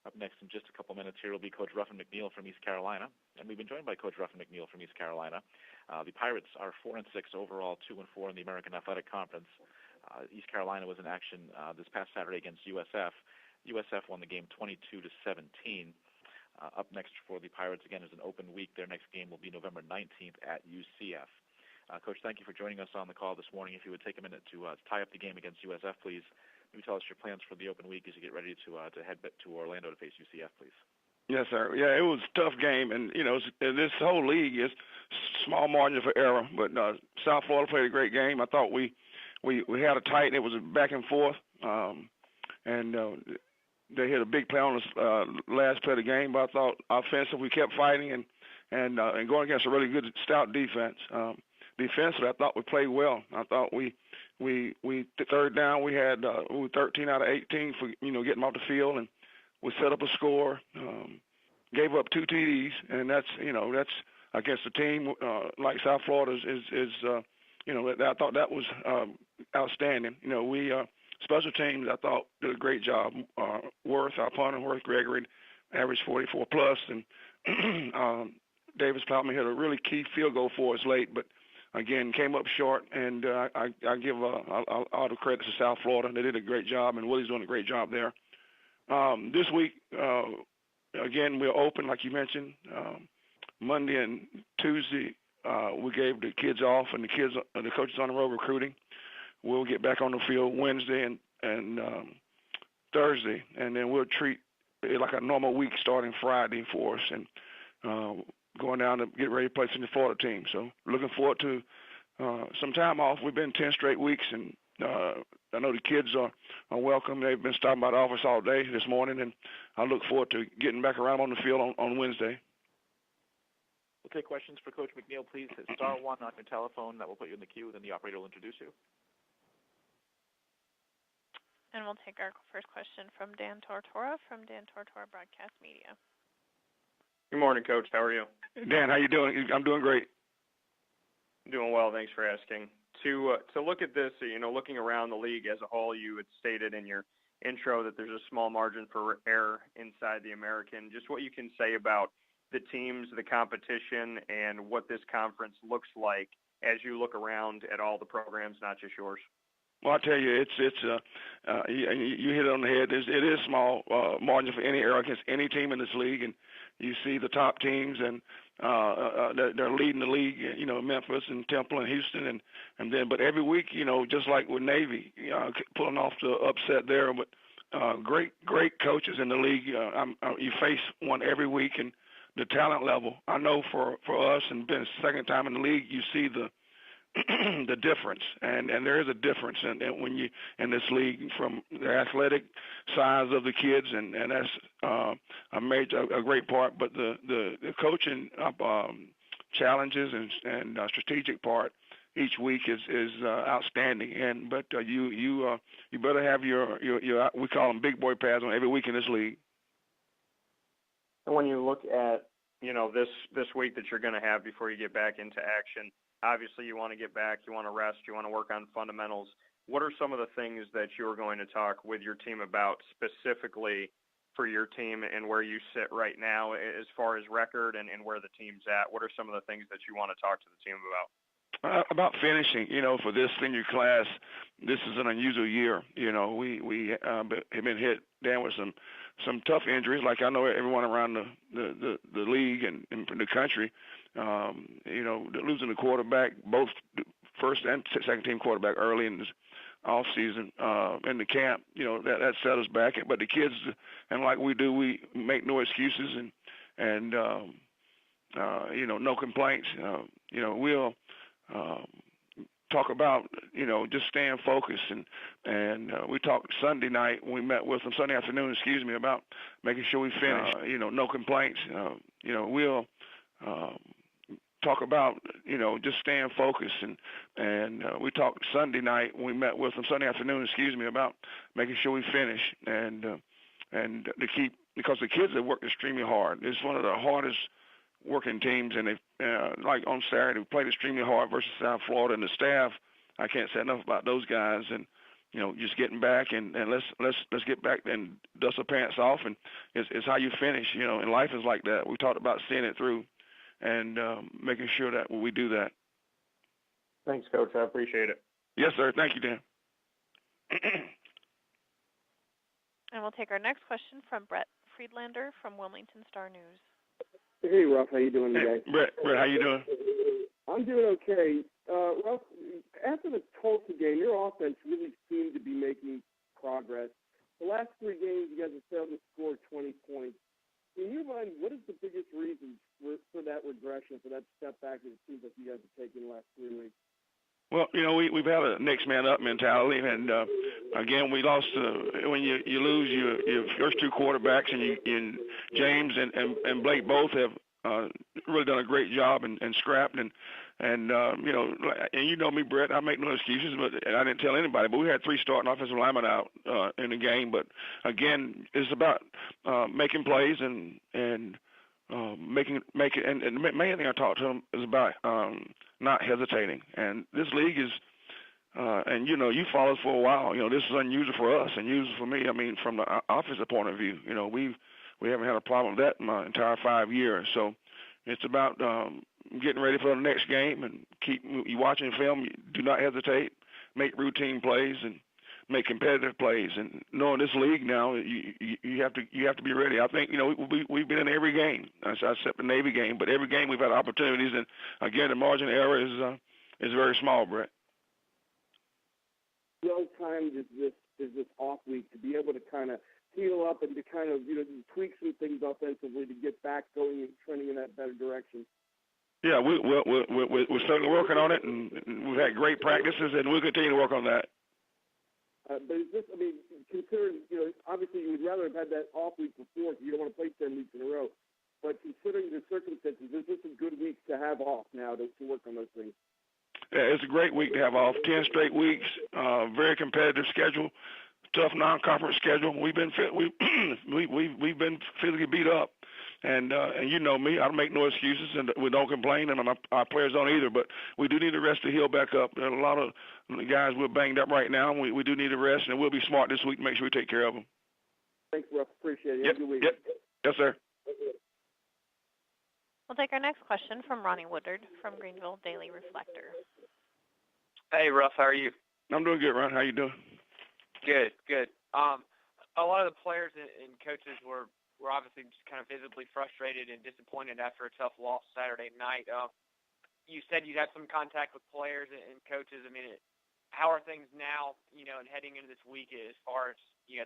Up next in just a couple minutes here will be Coach Ruffin McNeill from East Carolina, and we've been joined by Coach Ruffin McNeill from East Carolina. The Pirates are 4-6 overall, 2-4 in the American Athletic Conference. East Carolina was in action this past Saturday against USF. USF won the game 22-17. Up next for the Pirates again is an open week. Their next game will be November 19th at UCF. Coach, thank you for joining us on the call this morning. If you would take a minute to tie up the game against USF, please. Maybe tell us your plans for the open week as you get ready to head to Orlando to face UCF, please. Yes, sir. Yeah, it was a tough game, and this whole league is small margin for error. But South Florida played a great game. I thought we had a tight, and it was back and forth, and they hit a big play on the last play of the game. But I thought offensively we kept fighting and going against a really good stout defense. Defensively, I thought we played well. I thought we third down we were 13 out of 18 for getting off the field, and we set up a score. Gave up 2 TDs, and that's against a team like South Florida is I thought that was outstanding. We special teams I thought did a great job. Worth, our punter, Gregory, averaged 44 plus, and Davis Plowman hit a really key field goal for us late, but again, came up short, and I give all the credit to South Florida. They did a great job, and Willie's doing a great job there. This week, again, we're open, like you mentioned. Monday and Tuesday, we gave the kids off, and the coaches on the road recruiting. We'll get back on the field Wednesday and Thursday, and then we'll treat it like a normal week starting Friday for us, and going down to get ready to play for the Florida team. So looking forward to some time off. We've been 10 straight weeks, and I know the kids are welcome. They've been stopping by the office all day this morning, and I look forward to getting back around on the field on Wednesday. We'll take questions for Coach McNeill. Please hit star 1 on your telephone. That will put you in the queue, then the operator will introduce you. And we'll take our first question from Dan Tortora from Dan Tortora Broadcast Media. Good morning, Coach. How are you? Dan, how you doing? I'm doing great. Doing well. Thanks for asking. To look at this, looking around the league as a whole, you had stated in your intro that there's a small margin for error inside the American. Just what you can say about the teams, the competition, and what this conference looks like as you look around at all the programs, not just yours. Well, I tell you, you hit it on the head. It is small margin for any error against any team in this league, and you see the top teams, and they're leading the league. Memphis and Temple and Houston, and then. But every week, just like with Navy, pulling off the upset there. But great coaches in the league. You face one every week, and the talent level. I know for us, and been a second time in the league, you see the the difference, and there is a difference when you in this league from the athletic size of the kids, and that's a great part. But the coaching challenges and strategic part each week is outstanding. But you better have your we call them big boy pads on every week in this league. And when you look at this week that you're going to have before you get back into action. Obviously, you want to get back, you want to rest, you want to work on fundamentals. What are some of the things that you're going to talk with your team about specifically for your team and where you sit right now as far as record and where the team's at? What are some of the things that you want to talk to the team about? About finishing, for this senior class, this is an unusual year. We have been hit down with some tough injuries, like I know everyone around the league and the country. Losing the quarterback, both first and second team quarterback early in this off season in the camp, that set us back. But the kids, and like we do, we make no excuses and no complaints. We'll talk about just staying focused and we talked Sunday night when we met with them Sunday afternoon, about making sure we finish. No complaints. We'll talk about just staying focused and we talked Sunday night when we met with them Sunday afternoon, about making sure we finish and to keep, because the kids have worked extremely hard. It's one of the hardest working teams, and they like on Saturday we played extremely hard versus South Florida, and the staff, I can't say enough about those guys, and just getting back and let's get back and dust our pants off, and it's how you finish. And life is like that. We talked about seeing it through and making sure that we do that. Thanks, Coach. I appreciate it. Yes, sir. Thank you, Dan. And we'll take our next question from Brett Friedlander from Wilmington Star News. Hey, Ruff. How you doing today? Hey, Brett, how you doing? I'm doing okay. Ruff, after the Tulsa game, your offense really seemed to be making progress. The last 3 games, you guys have failed to score 20 points. In your mind, what is the biggest reason for that regression, for that step back that it seems like you guys have taken the last 3 weeks? Well, we've had a next man up mentality, and again, we lost. When you lose your first 2 quarterbacks, and James and Blake both have really done a great job and scrapped, and me, Brett, I make no excuses, but I didn't tell anybody. But we had 3 starting offensive linemen out in the game. But again, it's about making plays and making and the main thing I talked to them is about not hesitating. And this league is, and you followed us for a while. This is unusual for us and unusual for me. I mean, from the offensive point of view, we haven't had a problem with that in my entire 5 years. So it's about getting ready for the next game and keep you watching film. Do not hesitate. Make routine plays and make competitive plays. And knowing this league now, you have to be ready. I think we've been in every game, except the Navy game, but every game we've had opportunities. And again, the margin of error is very small, Brett. Well timed is this off week to be able to kind of heal up and to kind of tweak some things offensively to get back going and trending in that better direction. Yeah, we're certainly working on it, and we've had great practices, and we'll continue to work on that. But is this, considering, obviously you would rather have had that off week before, because you don't want to play 10 weeks in a row. But considering the circumstances, is this a good week to have off now to work on those things? Yeah, it's a great week to have off. 10 straight weeks, very competitive schedule, tough non-conference schedule. We've been we've been physically beat up, and you know me, I don't make no excuses, and we don't complain, and our players don't either. But we do need to rest to heal back up. There are a lot of guys we're banged up right now. And we do need to rest, and we'll be smart this week to make sure we take care of them. Thanks, Ruff. Appreciate it. Yep. Have a good week. Yep. Yes, sir. We'll take our next question from Ronnie Woodard from Greenville Daily Reflector. Hey, Ruff, how are you? I'm doing good, Ron. How you doing? Good. A lot of the players and coaches were obviously just kind of visibly frustrated and disappointed after a tough loss Saturday night. You said you had some contact with players and coaches. How are things now, and heading into this week as far as,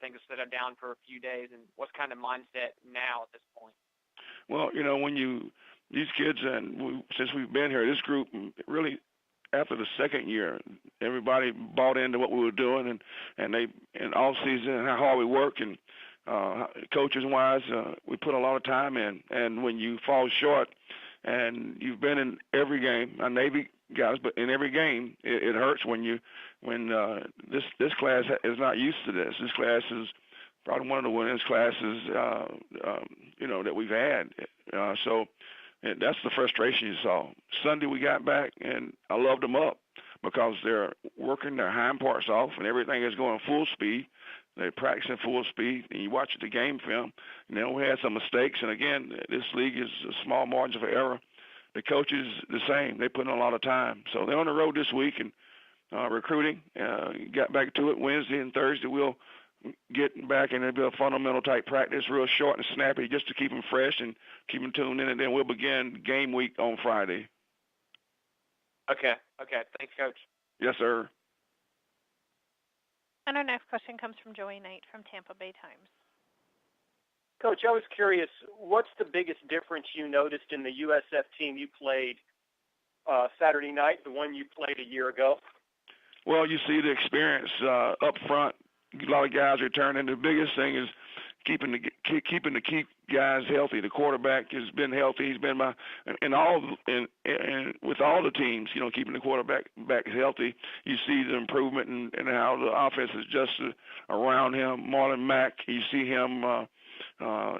things have settled down for a few days, and what's kind of mindset now at this point? Well, these kids, and since we've been here, this group really, after the second year, everybody bought into what we were doing, and they in all season and how hard we work, and coaches wise, we put a lot of time in. And when you fall short, and you've been in every game, our Navy guys, but in every game, it hurts when this class is not used to this. This class is probably one of the winningest classes, that we've had. So that's the frustration you saw. Sunday we got back, and I loved them up because they're working their hind parts off, and everything is going full speed. They're practicing full speed, and you watch the game film. We had some mistakes, and again, this league is a small margin for error. The coaches, the same. They put in a lot of time. So they're on the road this week and recruiting. Got back to it Wednesday and Thursday. We'll get back, and it'll be a fundamental type practice, real short and snappy, just to keep them fresh and keep them tuned in, and then we'll begin game week on Friday. Okay. Thanks, Coach. Yes, sir. And our next question comes from Joey Knight from Tampa Bay Times. Coach, I was curious, what's the biggest difference you noticed in the USF team you played Saturday night, the one you played a year ago? Well, you see the experience up front. A lot of guys returning. The biggest thing is keeping the key guys healthy. The quarterback has been healthy. He's been with all the teams, keeping the quarterback healthy. You see the improvement in how the offense is adjusted around him. Marlon Mack, you see him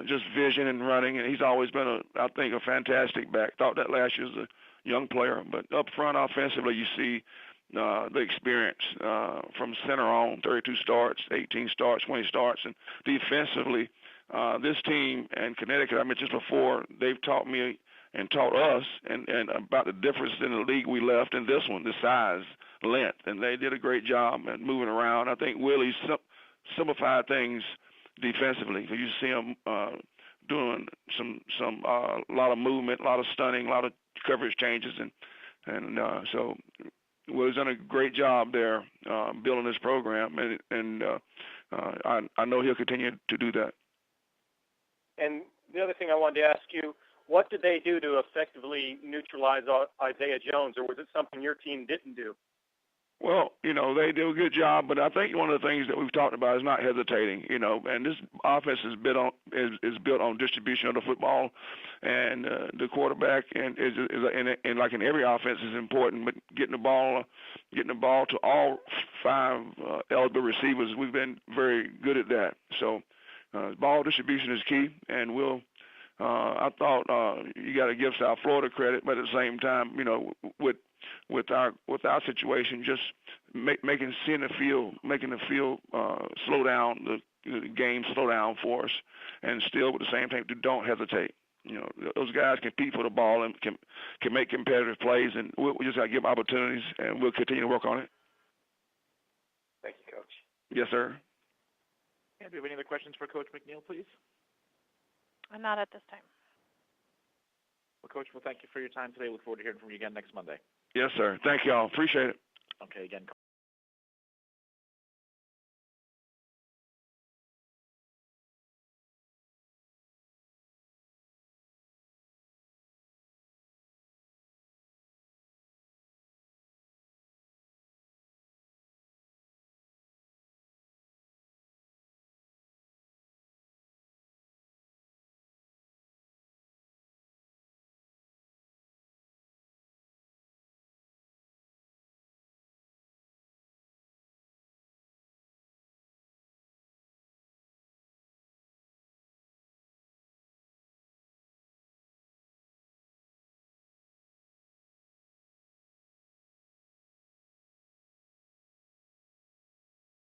just vision and running, and he's always been I think a fantastic back. Thought that last year was a young player, but up front offensively, you see the experience from center on, 32 starts, 18 starts, 20 starts, and defensively, this team and Connecticut, I mentioned before, they've taught me and taught us and about the difference in the league we left and this one, the size, length, and they did a great job at moving around. I think Willie simplified things defensively. You see him doing some lot of movement, a lot of stunning, a lot of coverage changes, and so Willie's done a great job there building this program, and I know he'll continue to do that. And the other thing I wanted to ask you, what did they do to effectively neutralize Isaiah Jones, or was it something your team didn't do? Well, they do a good job, but I think one of the things that we've talked about is not hesitating, and this offense is built on distribution of the football, and the quarterback and like in every offense is important, but getting the ball to all 5 eligible receivers, we've been very good at that. So ball distribution is key, and I thought you got to give South Florida credit, but at the same time, with our situation, just making the field slow down, the game slow down for us, and still with the same thing, don't hesitate. Those guys compete for the ball and can make competitive plays, and we just got to give opportunities, and we'll continue to work on it. Thank you, Coach. Yes, sir. And do we have any other questions for Coach McNeill, please? Not at this time. Well, Coach, thank you for your time today. Look forward to hearing from you again next Monday. Yes, sir. Thank you all. Appreciate it. Okay, again,